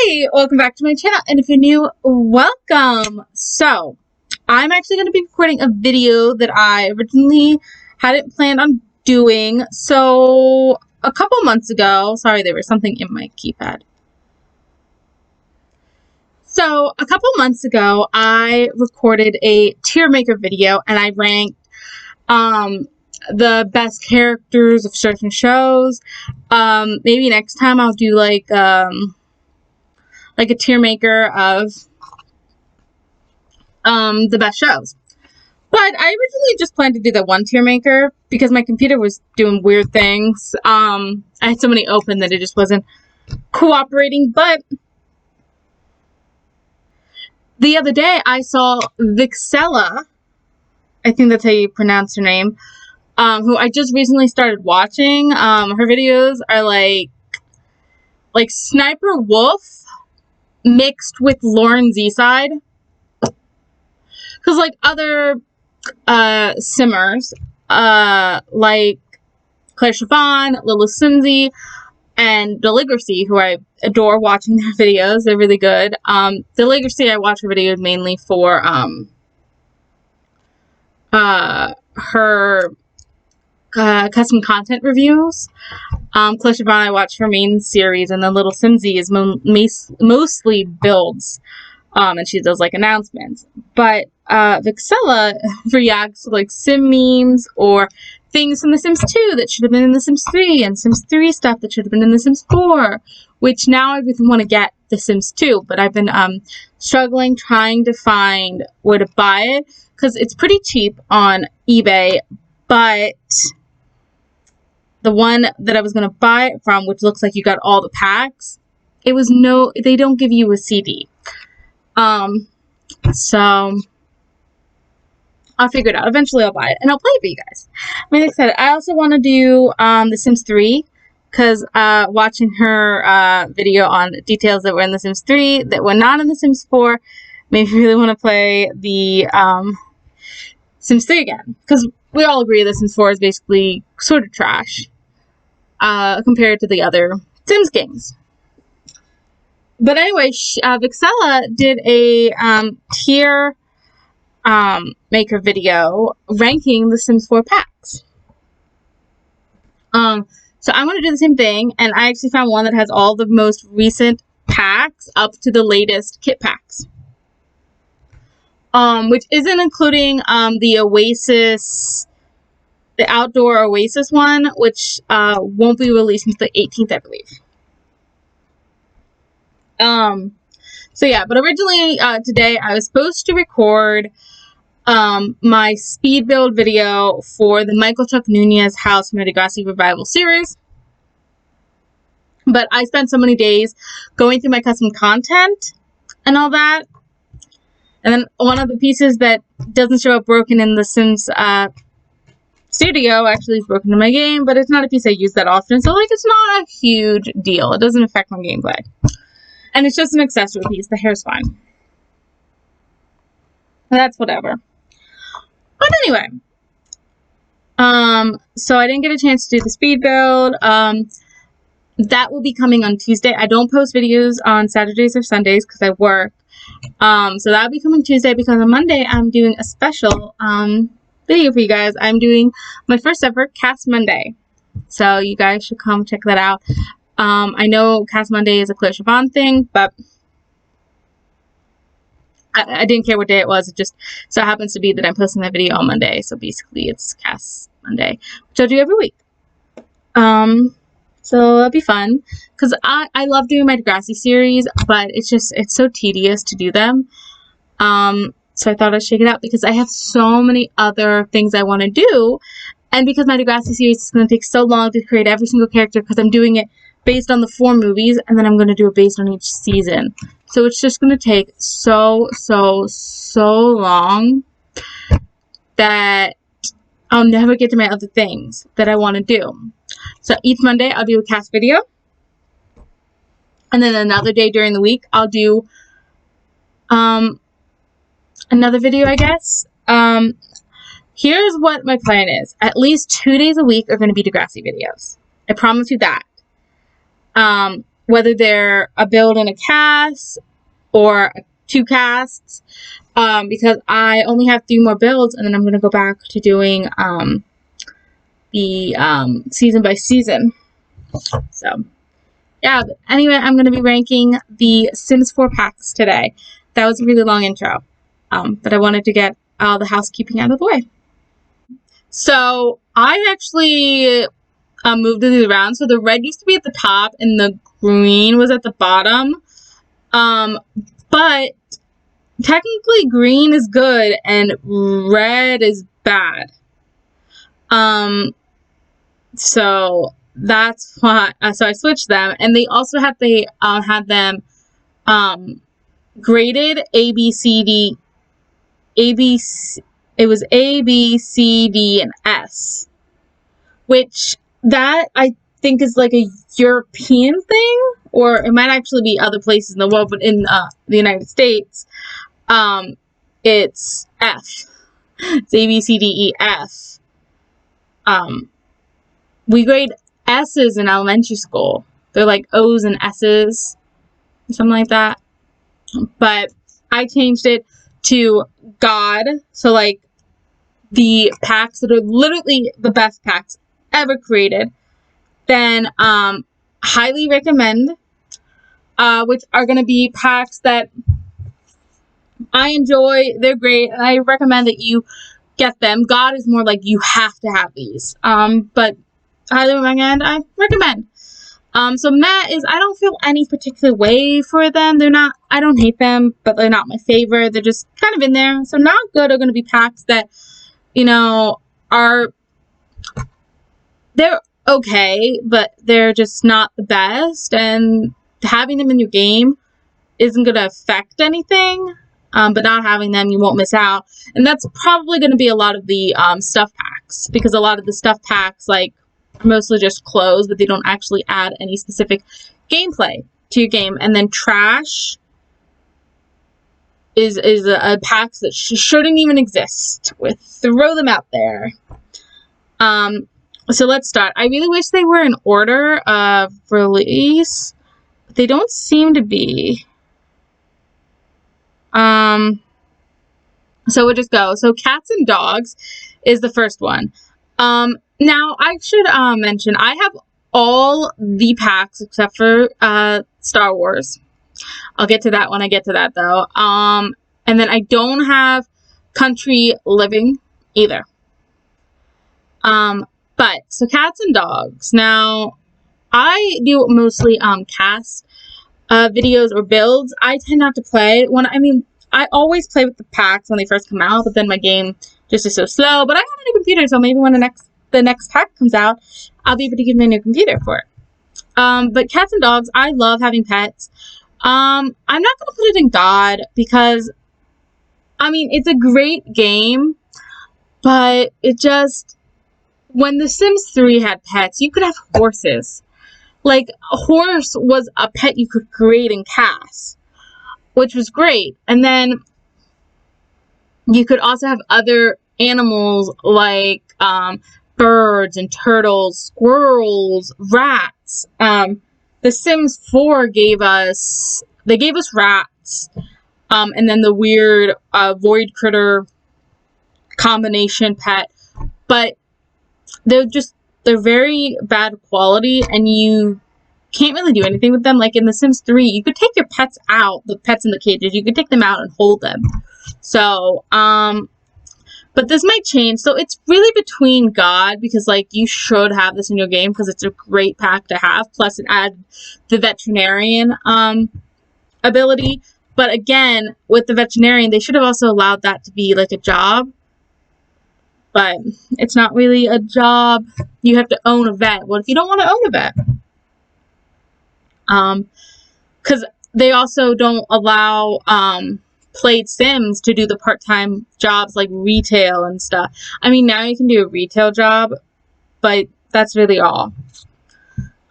Hi, welcome back to my channel, and if you're new, welcome. So, I'm actually going to be recording a video that I originally hadn't planned on doing. So, a couple months ago, sorry, there was something in my keypad. So, a couple months ago, I recorded a tier maker video, and I ranked the best characters of certain shows. Maybe next time I'll do like a tier maker of the best shows. But I originally just planned to do the one tier maker because my computer was doing weird things. I had so many open that it just wasn't cooperating. But the other day I saw Vixella, I think that's how you pronounce her name, who I just recently started watching. Her videos are like Sniper Wolf mixed with Lauren Z-Side. Because like other simmers, like Claire Chiffon, Lilith Simsey, and Deligracy, who I adore watching their videos. They're really good. Deligracy, I watch her videos mainly for her custom content reviews. Claire Chiffon, I watch her main series, and then Little Simsey is mostly builds, and she does like announcements. But Vixella reacts to like sim memes or things from The Sims 2 that should have been in The Sims 3, and Sims 3 stuff that should have been in The Sims 4, which now I really want to get The Sims 2, but I've been struggling trying to find where to buy it, because it's pretty cheap on eBay, but the one that I was going to buy it from, which looks like you got all the packs, they don't give you a CD. So I'll figure it out. Eventually I'll buy it, and I'll play it for you guys. I'm really excited. I also want to do The Sims 3, because watching her video on details that were in The Sims 3 that were not in The Sims 4 made me really want to play the Sims 3 again, because we all agree The Sims 4 is basically sort of trash compared to the other Sims games. But anyway, Vixella did a tier maker video ranking the Sims 4 packs. So I'm going to do the same thing, and I actually found one that has all the most recent packs up to the latest kit packs. Which isn't including the Oasis, the outdoor Oasis one, which won't be released until the 18th, I believe. So yeah, but originally today I was supposed to record my speed build video for the Michael Chuck Nunez House from the Degrassi Revival series. But I spent so many days going through my custom content and all that. And then one of the pieces that doesn't show up broken in the Sims Studio actually is broken in my game, but it's not a piece I use that often, so like it's not a huge deal. It doesn't affect my gameplay. And it's just an accessory piece. The hair's fine. That's whatever. But anyway. So I didn't get a chance to do the speed build. That will be coming on Tuesday. I don't post videos on Saturdays or Sundays because I work. So that'll be coming Tuesday, because on Monday I'm doing a special video for you guys. I'm doing my first ever Cast Monday. So you guys should come check that out. I know Cast Monday is a Claire Chiffon thing, but I didn't care what day it was. It just so happens to be that I'm posting that video on Monday. So basically it's Cast Monday, which I'll do every week. So it'll be fun, because I love doing my Degrassi series, but it's so tedious to do them. So I thought I'd shake it out, because I have so many other things I want to do, and because my Degrassi series is going to take so long to create every single character, because I'm doing it based on the 4 movies, and then I'm going to do it based on each season. So it's just going to take so long that I'll never get to my other things that I want to do. So each Monday I'll do a cast video, and then another day during the week I'll do another video, I guess. Here's what my plan is. At least 2 days a week are going to be Degrassi videos. I promise you that. whether they're a build and a cast or 2 casts, because I only have 3 more builds, and then I'm going to go back to doing the season by season. So yeah, but anyway, I'm going to be ranking the Sims 4 packs today. That was a really long intro, but I wanted to get all the housekeeping out of the way. So I actually moved these around. So the red used to be at the top and the green was at the bottom. But technically green is good and red is bad. So that's why, so I switched them, and they also had them graded A, B, C, D, it was A, B, C, D, and S, which that I think is like a European thing, or it might actually be other places in the world, but in the United States, it's F. It's A, B, C, D, E, F. We grade S's in elementary school. They're like O's and S's, or something like that. But I changed it to God, so like the packs that are literally the best packs ever created. Then highly recommend, which are going to be packs that I enjoy. They're great, and I recommend that you get them. God is more like you have to have these. But highly recommend. So Matt is, I don't feel any particular way for them. They're not, I don't hate them, but they're not my favorite. They're just kind of in there. So not good are going to be packs that, you know, they're okay, but they're just not the best, and having them in your game isn't going to affect anything, but not having them, you won't miss out. And that's probably going to be a lot of the stuff packs, because a lot of the stuff packs, like, mostly just clothes, but they don't actually add any specific gameplay to your game. And then trash is a packs that shouldn't even exist. Throw them out there. So let's start. I really wish they were in order of release, but they don't seem to be. So we'll just go. So Cats and Dogs is the first one. Now, I should mention, I have all the packs except for Star Wars. I'll get to that when I get to that, though. And then I don't have Country Living either. But, so Cats and Dogs. Now, I do mostly cast videos or builds. I tend not to play. I always play with the packs when they first come out, but then my game just is so slow. But I have a new computer, so maybe when the next pack comes out, I'll be able to get my new computer for it. But Cats and Dogs, I love having pets. I'm not going to put it in God, because, it's a great game, but it just, when The Sims 3 had pets, you could have horses. Like, a horse was a pet you could create and cast, which was great. And then you could also have other animals like birds and turtles, squirrels, rats. The Sims 4 gave us rats, and then the weird void critter combination pet. But they're very bad quality, and you can't really do anything with them. Like in The Sims 3, you could take your pets out, the pets in the cages, you could take them out and hold them. So, but this might change. So it's really between God, because like you should have this in your game because it's a great pack to have. Plus it adds the veterinarian ability. But again, with the veterinarian, they should have also allowed that to be like a job. But it's not really a job. You have to own a vet. What if you don't want to own a vet? Because they also don't allow played Sims to do the part-time jobs like retail and stuff. Now you can do a retail job, but that's really all.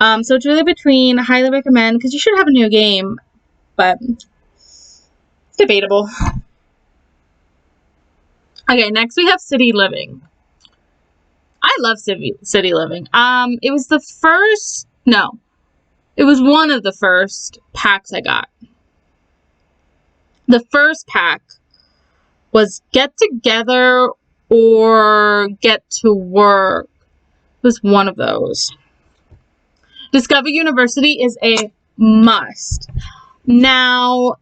So it's really between highly recommend, because you should have a new game, but it's debatable. Okay, next we have City Living. I love City Living. It was the first, no. It was one of the first packs I got. The first pack was Get Together or Get to Work. It was one of those. Discover University is a must. Now,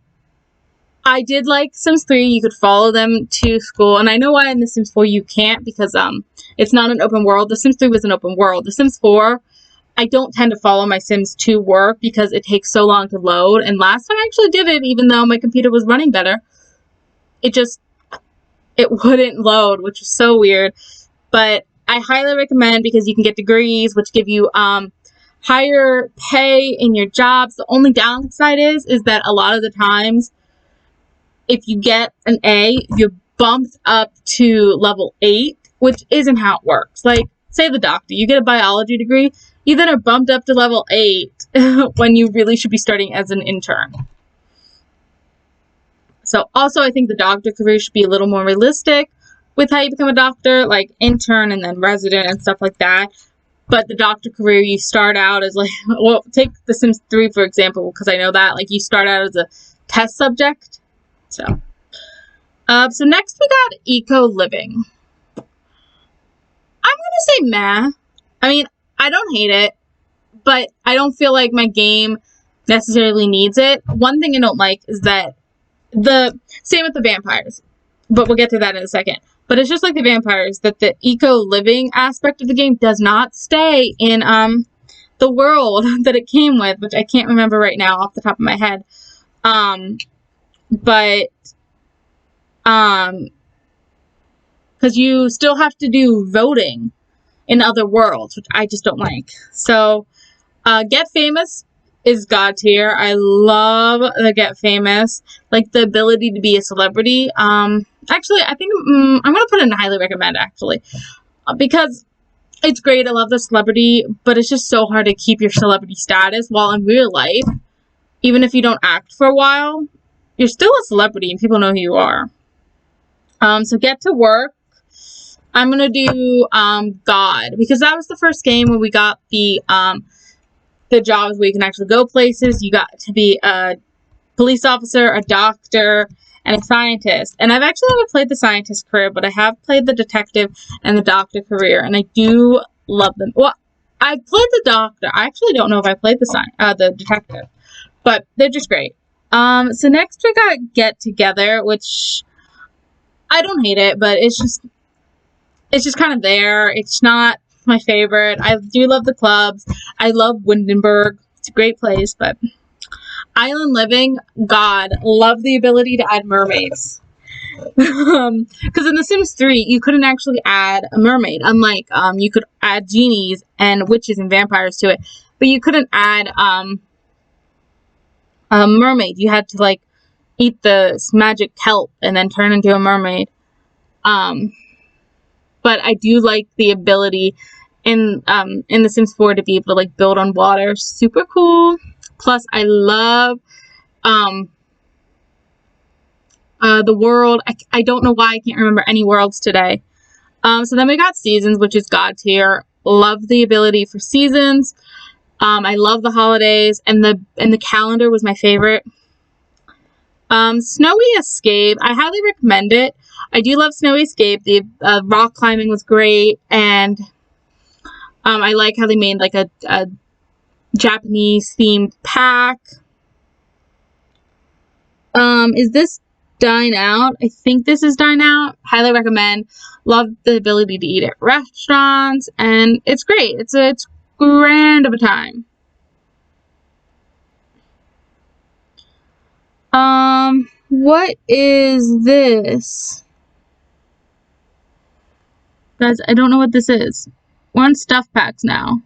I did like Sims 3. You could follow them to school. And I know why in The Sims 4 you can't, because it's not an open world. The Sims 3 was an open world. The Sims 4, I don't tend to follow my Sims to work because it takes so long to load. And last time I actually did it, even though my computer was running better, it wouldn't load, which is so weird. But I highly recommend, because you can get degrees, which give you higher pay in your jobs. The only downside is that a lot of the times, if you get an A, you're bumped up to level 8, which isn't how it works. Like, say the doctor, you get a biology degree, you then are bumped up to level 8 when you really should be starting as an intern. So also, I think the doctor career should be a little more realistic with how you become a doctor, like intern and then resident and stuff like that. But the doctor career, you start out as like, well, take The Sims 3, for example, because I know that, like, you start out as a test subject. So next we got Eco Living. I'm going to say meh. I mean, I don't hate it, but I don't feel like my game necessarily needs it. One thing I don't like is that same with the vampires, but we'll get to that in a second. But it's just like the vampires, that the eco-living aspect of the game does not stay in the world that it came with, which I can't remember right now off the top of my head. But because you still have to do voting in other worlds, which I just don't like. So, Get Famous is God tier. I love the Get Famous, like the ability to be a celebrity. Actually, I think I'm gonna put it in highly recommend, actually, because it's great. I love the celebrity, but it's just so hard to keep your celebrity status while in real life, even if you don't act for a while, you're still a celebrity and people know who you are. So Get to Work, I'm gonna do God, because that was the first game where we got the jobs where you can actually go places. You got to be a police officer, a doctor, and a scientist. And I've actually never played the scientist career, but I have played the detective and the doctor career, and I do love them. Well, I played the doctor. I actually don't know if I played the detective, but they're just great. So next we got Get Together, which I don't hate it, but it's just kind of there. It's not my favorite. I do love the clubs. I love Windenburg. It's a great place, but Island Living, God, love the ability to add mermaids. Because in The Sims 3, you couldn't actually add a mermaid, unlike you could add genies and witches and vampires to it, but you couldn't add a mermaid. You had to like eat the magic kelp and then turn into a mermaid. But I do like the ability in The Sims 4 to be able to like build on water. Super cool. Plus, I love the world. I don't know why I can't remember any worlds today. So then we got Seasons, which is God tier. Love the ability for seasons. I love the holidays, and the calendar was my favorite. Snowy Escape, I highly recommend it. I do love Snowy Escape. The rock climbing was great, and I like how they made like a Japanese themed pack. Is this Dine Out? I think this is Dine Out. Highly recommend. Love the ability to eat at restaurants, and it's great. It's grand of a time. What is this? Guys, I don't know what this is. We're on stuff packs now.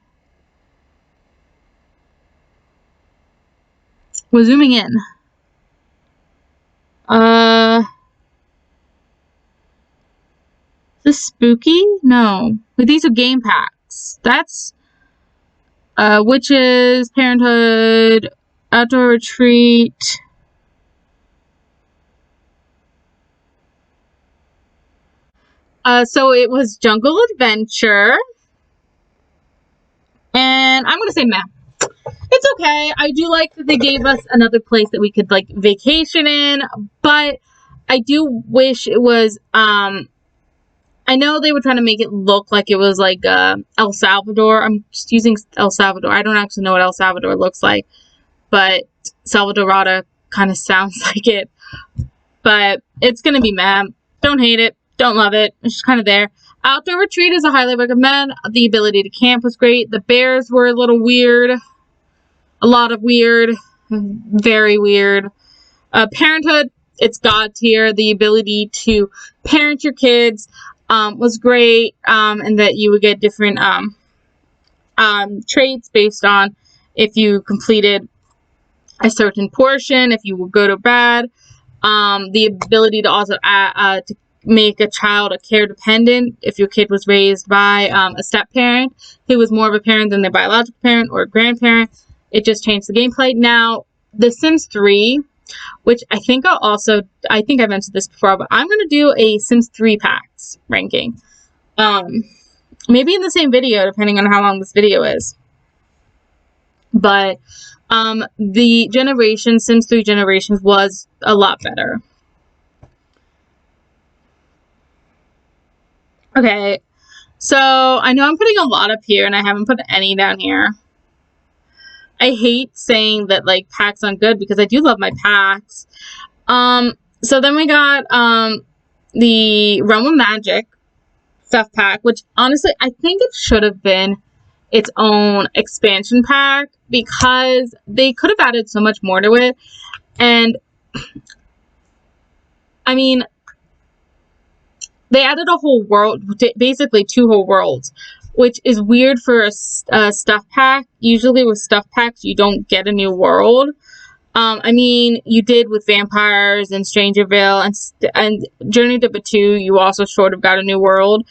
We're zooming in. Is this spooky? No. But these are game packs. That's Witches, Parenthood, Outdoor Retreat. So it was Jungle Adventure. And I'm gonna say meh. it's okay. I do like that they gave us another place that we could like vacation in, but I do wish it was I know they were trying to make it look like it was like El Salvador. I'm just using El Salvador. I don't actually know what El Salvador looks like, but Salvadorada kind of sounds like it. But it's gonna be meh. Don't hate it. Don't love it. It's just kind of there. Outdoor retreat is a highly recommend. The ability to camp was great. The bears were a little weird. A lot of weird. Very weird. Parenthood, it's God tier. The ability to parent your kids was great. And that you would get different traits based on if you completed a certain portion, if you would go to bed. The ability to also to make a child a care dependent if your kid was raised by a step parent who was more of a parent than their biological parent or a grandparent. It just changed the gameplay. Now, The Sims 3, which I think I mentioned this before, but I'm going to do a Sims 3 packs ranking. Maybe in the same video, depending on how long this video is. But the Sims 3 Generations was a lot better. Okay, so I know I'm putting a lot up here and I haven't put any down here. I hate saying that like packs aren't good because I do love my packs. So then we got the Realm of Magic stuff pack, which honestly I think it should have been its own expansion pack because they could have added so much more to it. And I mean, they added a whole world, basically 2 whole worlds, which is weird for a stuff pack. Usually with stuff packs, you don't get a new world. I mean, you did with Vampires and Strangerville and Journey to Batuu, you also sort of got a new world.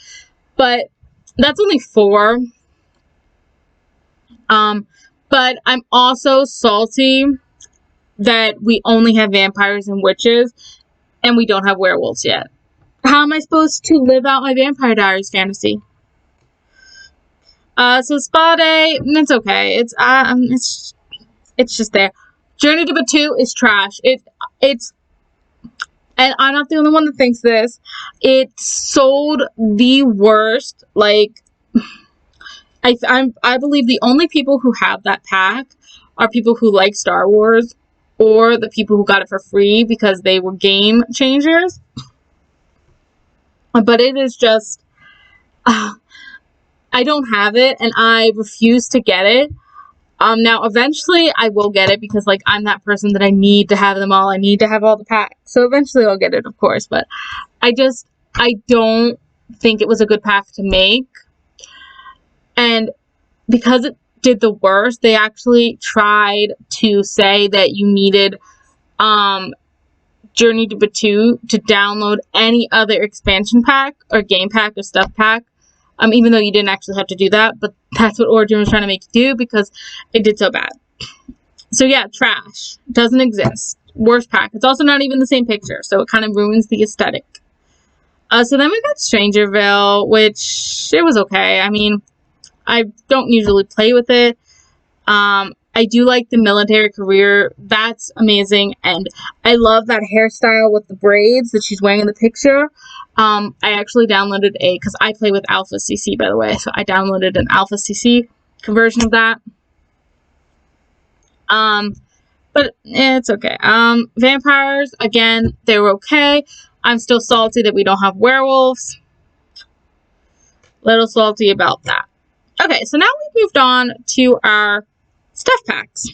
But that's only 4. But I'm also salty that we only have vampires and witches, and we don't have werewolves yet. How am I supposed to live out my Vampire Diaries fantasy? So Spa Day, it's okay. It's just there. Journey to Batuu is trash. It's, and I'm not the only one that thinks this. It sold the worst. Like, I believe the only people who have that pack are people who like Star Wars, or the people who got it for free because they were game changers. But it is just, I don't have it, and I refuse to get it. Now, eventually, I will get it, because, like, I'm that person that I need to have them all. I need to have all the packs. So, eventually, I'll get it, of course. But I don't think it was a good pack to make. And because it did the worst, they actually tried to say that you needed, Journey to Batuu to download any other expansion pack or game pack or stuff pack, even though you didn't actually have to do that, but that's what Origin was trying to make you do because it did so bad. So yeah, trash. Doesn't exist. Worst pack. It's also not even the same picture, so it kind of ruins the aesthetic. So then we got Strangerville, which it was okay. I mean, I don't usually play with it. I do like the military career. That's amazing. And I love that hairstyle with the braids that she's wearing in the picture. I actually downloaded because I play with Alpha CC, by the way. So I downloaded an Alpha CC conversion of that. But it's okay. Vampires, again, they were okay. I'm still salty that we don't have werewolves. Little salty about that. Okay, so now we've moved on to our stuff packs.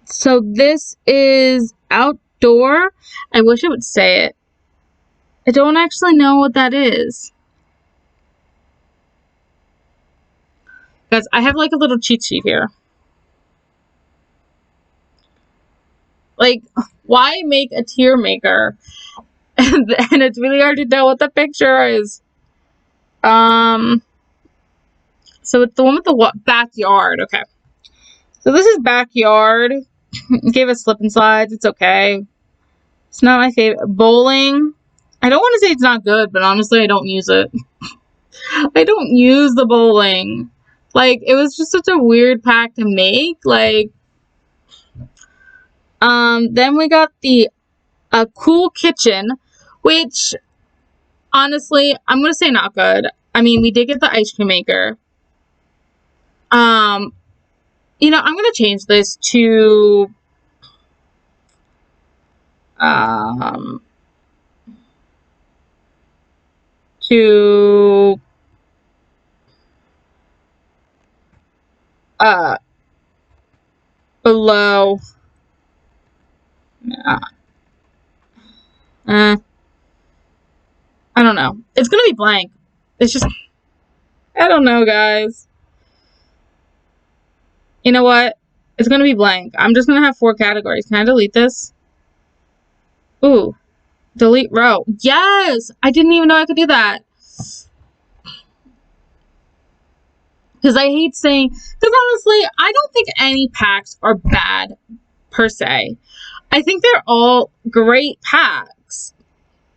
So this is outdoor. I wish I would say it. I don't actually know what that is. Because I have like a little cheat sheet here. Like, why make a tier maker? And it's really hard to tell what the picture is. So it's the one with the backyard. Okay. So this is backyard. Gave us slip and slides. It's okay. It's not my favorite. Bowling. I don't want to say it's not good, but honestly, I don't use it. I don't use the bowling. Like, it was just such a weird pack to make. Like, then we got the Cool Kitchen, which, honestly, I'm gonna say not good. I mean, we did get the ice cream maker. You know, I'm gonna change this to, to, below, I don't know. It's gonna be blank. It's just, I don't know, guys. You know what? It's gonna be blank. I'm just gonna have 4 categories. Can I delete this? Ooh. Delete row. Yes! I didn't even know I could do that. Because I hate saying... Because honestly, I don't think any packs are bad, per se. I think they're all great packs.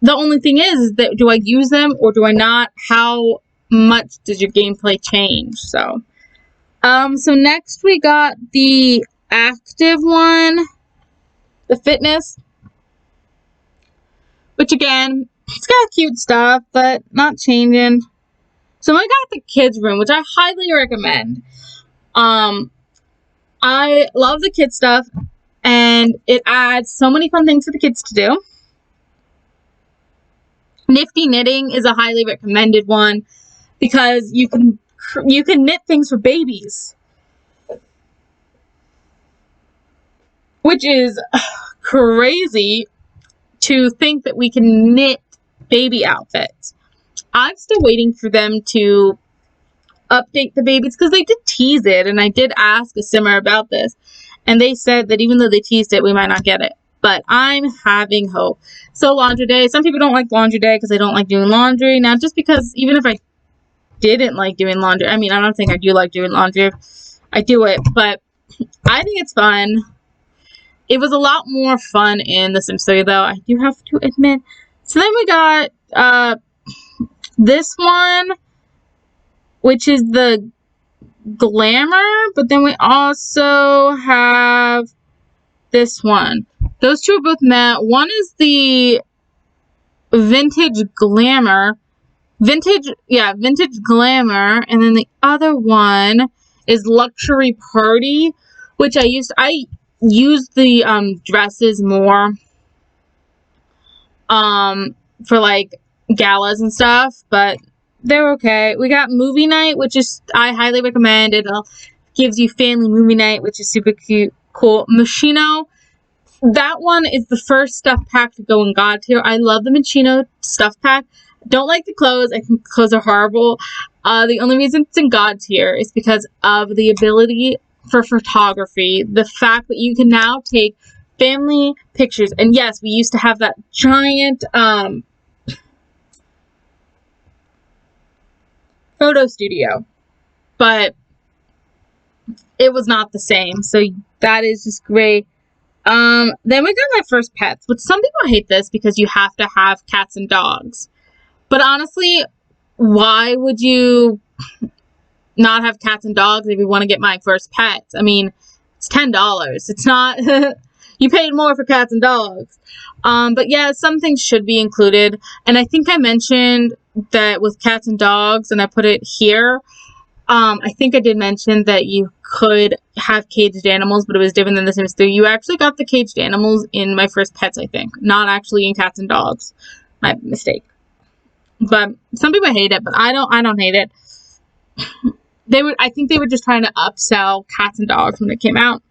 The only thing is that do I use them or do I not? How much does your gameplay change? So next we got the active one, the fitness, which again, it's got cute stuff, but not changing. So I got the kids room, which I highly recommend. I love the kids stuff, and it adds so many fun things for the kids to do. Nifty Knitting is a highly recommended one because you can knit things for babies, which is crazy to think that we can knit baby outfits. I'm still waiting for them to update the babies because they did tease it, and I did ask a simmer about this, and they said that even though they teased it, we might not get it. But I'm having hope. So laundry day. Some people don't like laundry day because they don't like doing laundry. Now, just because even if I didn't like doing laundry, I mean, I don't think I do like doing laundry. I do it, but I think it's fun. It was a lot more fun in The Sims 3, though, I do have to admit. So then we got this one, which is the Glamour, but then we also have this one. Those two are both matte. One is the Vintage Glamour. Vintage Glamour. And then the other one is Luxury Party, which I used the dresses more for like galas and stuff, but they're okay. We got Movie Night, which is I highly recommend. It gives you family movie night, which is super cute, cool. Machino, that one is the first stuff pack to go in God tier. I love the Machino stuff pack. Don't like the clothes. I think clothes are horrible. The only reason it's in God tier is because of the ability for photography. The fact that you can now take family pictures. And yes, we used to have that giant photo studio, but it was not the same. So that is just great. Then we got My First Pets, which some people hate this because you have to have cats and dogs. But honestly, why would you not have cats and dogs if you want to get My First Pets? I mean, it's $10. It's not... You paid more for cats and dogs. But yeah, some things should be included. And I think I mentioned that with cats and dogs, and I put it here. I think I did mention that you could have caged animals, but it was different than The Sims 3. You actually got the caged animals in My First Pets, I think. Not actually in Cats and Dogs. My mistake. But some people hate it, but I don't hate it. I think they were just trying to upsell cats and dogs when it came out.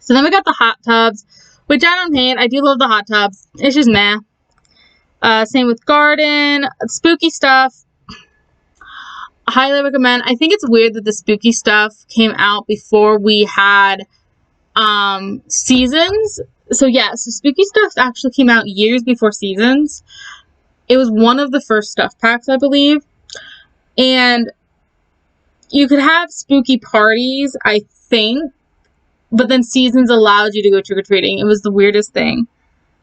So then we got the hot tubs, which I don't hate. I do love the hot tubs. It's just meh. Same with garden, spooky stuff. Highly recommend. I think it's weird that the spooky stuff came out before we had seasons. So yeah, so spooky stuff actually came out years before seasons. It was one of the first stuff packs, I believe. And you could have spooky parties, I think, but then seasons allowed you to go trick-or-treating. It was the weirdest thing.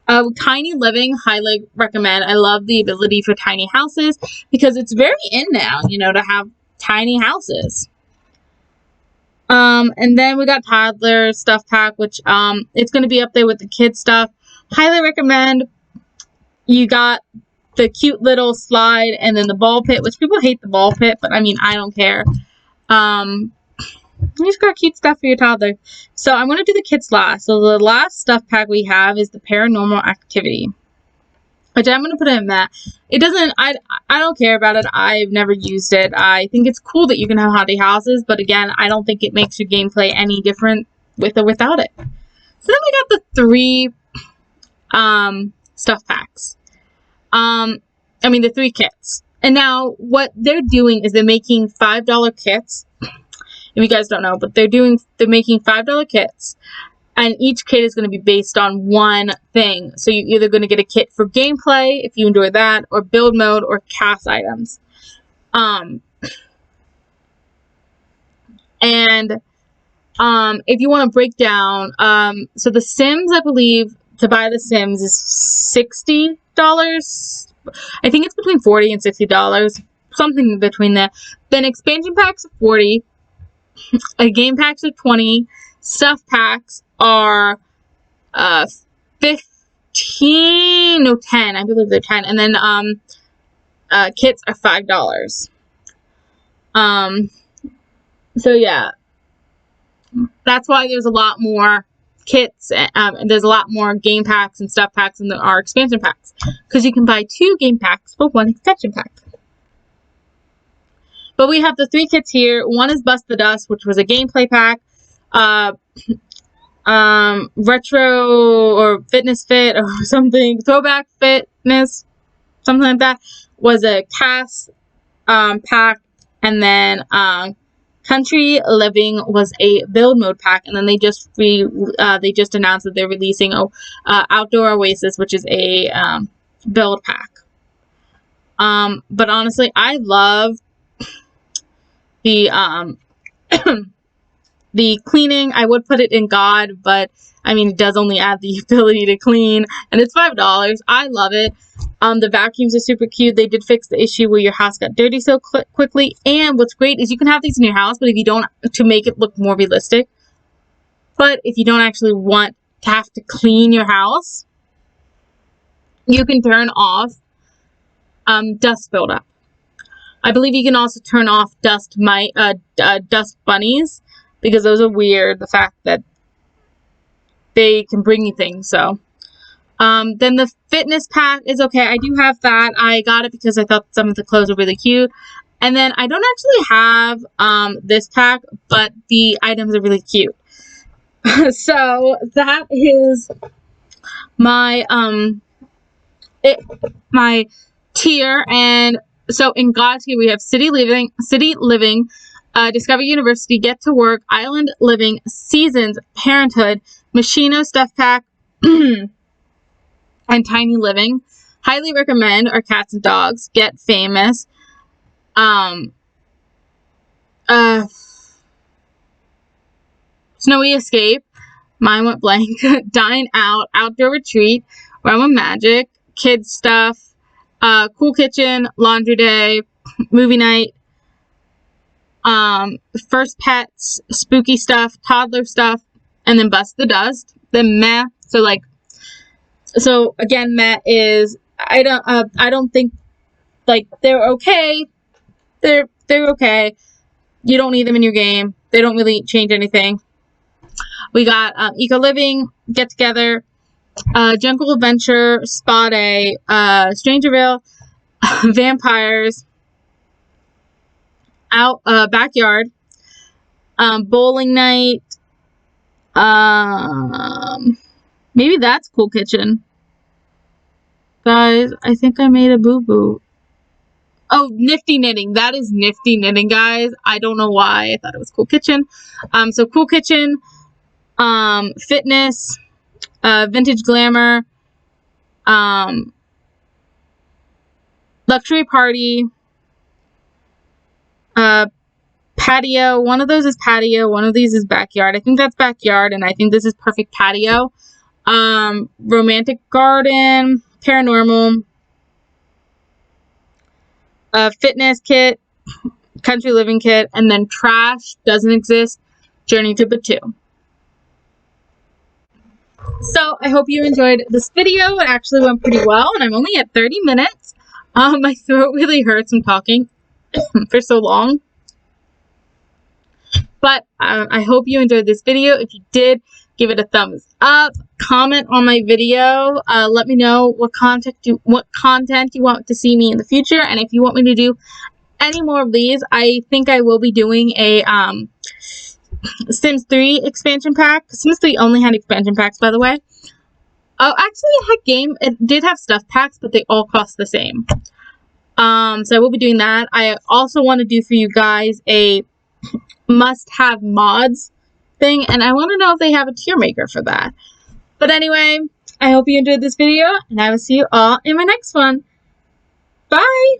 Tiny living, highly recommend. I love the ability for tiny houses because it's very in now, to have tiny houses. And then we got toddler stuff pack, which it's going to be up there with the kids stuff. Highly recommend. You got the cute little slide and then the ball pit, which people hate the ball pit, but I mean, I don't care. You just got cute stuff for your toddler. So I'm going to do the kids last. So the last stuff pack we have is the Paranormal Activity, which I'm going to put in that. It doesn't, I don't care about it. I've never used it. I think it's cool that you can have haunted houses, but again, I don't think it makes your gameplay any different with or without it. So then we got the 3 stuff packs. The 3 kits. And now what they're doing is they're making $5 kits. If you guys don't know, but they're making $5 kits, and each kit is going to be based on one thing. So you're either going to get a kit for gameplay, if you enjoy that, or build mode, or cast items. If you want to break down, so the Sims, I believe, to buy the Sims is $60. I think it's between $40 and $60, something between that. Then expansion packs are $40. Game packs are $20. Stuff packs are 15. No, 10. I believe they're 10. And then kits are $5. So yeah, that's why there's a lot more kits. There's a lot more game packs and stuff packs than there are expansion packs, because you can buy 2 game packs for 1 expansion pack. But we have the 3 kits here. One is Bust the Dust, which was a gameplay pack. Retro or Fitness Fit or something. Throwback Fitness, something like that, was a cast pack. And then Country Living was a build mode pack. And then they just announced that they're releasing Outdoor Oasis, which is a build pack. But honestly, I love the the cleaning. I would put it in God, but I mean, it does only add the ability to clean, and it's $5. I love it. The vacuums are super cute. They did fix the issue where your house got dirty so quickly. And what's great is you can have these in your house, but if you don't, to make it look more realistic. But if you don't actually want to have to clean your house, you can turn off dust buildup. I believe you can also turn off dust bunnies, because those are weird. The fact that they can bring you things. So, then the fitness pack is okay. I do have that. I got it because I thought some of the clothes were really cute. And then I don't actually have this pack, but the items are really cute. So that is my my tier. And so in God's tier we have City Living, Discover University, Get to Work, Island Living, Seasons, Parenthood, Machino Stuff Pack, and Tiny Living. Highly recommend are Cats and Dogs, Get Famous, Snowy Escape, mine went blank, Dine Out, Outdoor Retreat, Realm of Magic, Kids Stuff, Cool Kitchen, Laundry Day, Movie Night, First Pets, Spooky Stuff, Toddler Stuff, and then Bust the Dust. Then Meh. So again, Meh is, I don't think, like, they're okay. They're okay. You don't need them in your game. They don't really change anything. We got Eco Living, Get Together, Jungle Adventure, Spa Day, Strangerville, Vampires, Backyard, Bowling Night, maybe that's Cool Kitchen. Guys, I think I made a boo-boo. Oh, Nifty Knitting. That is Nifty Knitting, guys. I don't know why I thought it was Cool Kitchen. So Cool Kitchen, Fitness, Vintage Glamour, Luxury Party, Patio. One of those is Patio. One of these is Backyard. I think that's Backyard, and I think this is Perfect Patio. Romantic Garden, Paranormal, Fitness Kit, Country Living Kit, and then Trash, Doesn't Exist, Journey to Batu. So I hope you enjoyed this video. It actually went pretty well, and I'm only at 30 minutes. My throat really hurts from talking for so long. But I hope you enjoyed this video. If you did, give it a thumbs up. Comment on my video. Let me know what content you want to see me in the future, and if you want me to do any more of these. I think I will be doing a Sims 3 expansion pack. Sims 3 only had expansion packs, by the way. Oh, actually, it did have stuff packs, but they all cost the same. So I will be doing that. I also want to do for you guys a must-have mods thing, and I want to know if they have a tier maker for that. But anyway, I hope you enjoyed this video, and I will see you all in my next one. Bye!